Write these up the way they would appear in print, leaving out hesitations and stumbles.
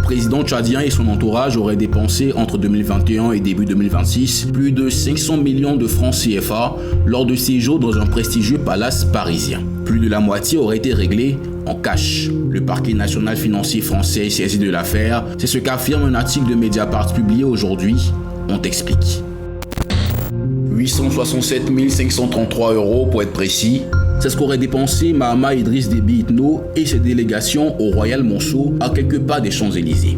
président tchadien et son entourage auraient dépensé entre 2021 et début 2026 plus de 500 millions de francs CFA lors de séjours dans un prestigieux palace parisien. Plus de la moitié aurait été réglée en cash. Le parquet national financier français est saisi de l'affaire. C'est ce qu'affirme un article de Mediapart publié aujourd'hui. On t'explique. 867 533 € pour être précis. C'est ce qu'aurait dépensé Mahama Idriss Déby Itno et ses délégations au Royal Monceau à quelques pas des Champs-Élysées.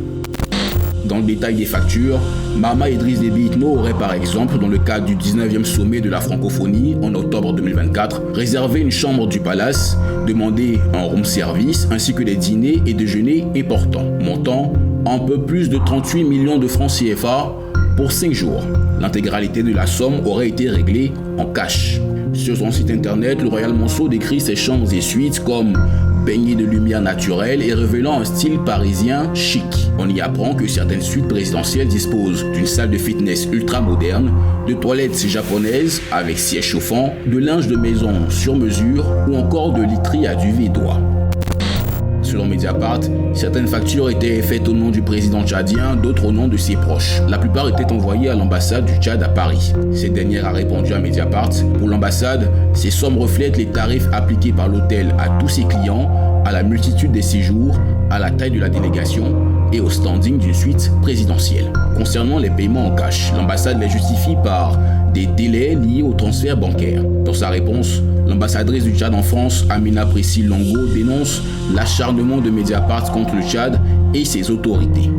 Dans le détail des factures, Mahama Idriss Déby Itno aurait par exemple, dans le cadre du 19e sommet de la francophonie en octobre 2024, réservé une chambre du palace, demandé un room service ainsi que des dîners et déjeuners importants, montant un peu plus de 38 millions de francs CFA pour 5 jours. L'intégralité de la somme aurait été réglée en cash. Sur son site internet, le Royal Monceau décrit ses chambres et suites comme baignées de lumière naturelle et révélant un style parisien chic. On y apprend que certaines suites présidentielles disposent d'une salle de fitness ultra moderne, de toilettes japonaises avec siège chauffant, de linge de maison sur mesure ou encore de literie à duvet d'oie. Selon Mediapart, certaines factures étaient faites au nom du président tchadien, d'autres au nom de ses proches. La plupart étaient envoyées à l'ambassade du Tchad à Paris. Cette dernière a répondu à Mediapart. Pour l'ambassade, ces sommes reflètent les tarifs appliqués par l'hôtel à tous ses clients, à la multitude des séjours, à la taille de la délégation et au standing d'une suite présidentielle. Concernant les paiements en cash, l'ambassade les justifie par des délais liés au transfert bancaire. Dans sa réponse, l'ambassadrice du Tchad en France, Amina Priscille Longo, dénonce l'acharnement de Mediapart contre le Tchad et ses autorités.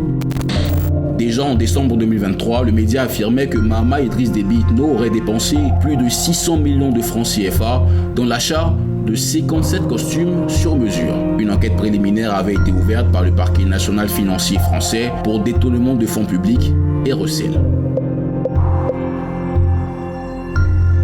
Déjà en décembre 2023, le média affirmait que Mahama Idriss Déby Itno aurait dépensé plus de 600 millions de francs CFA dans l'achat de 57 costumes sur mesure. Une enquête préliminaire avait été ouverte par le parquet national financier français pour détournement de fonds publics et recel.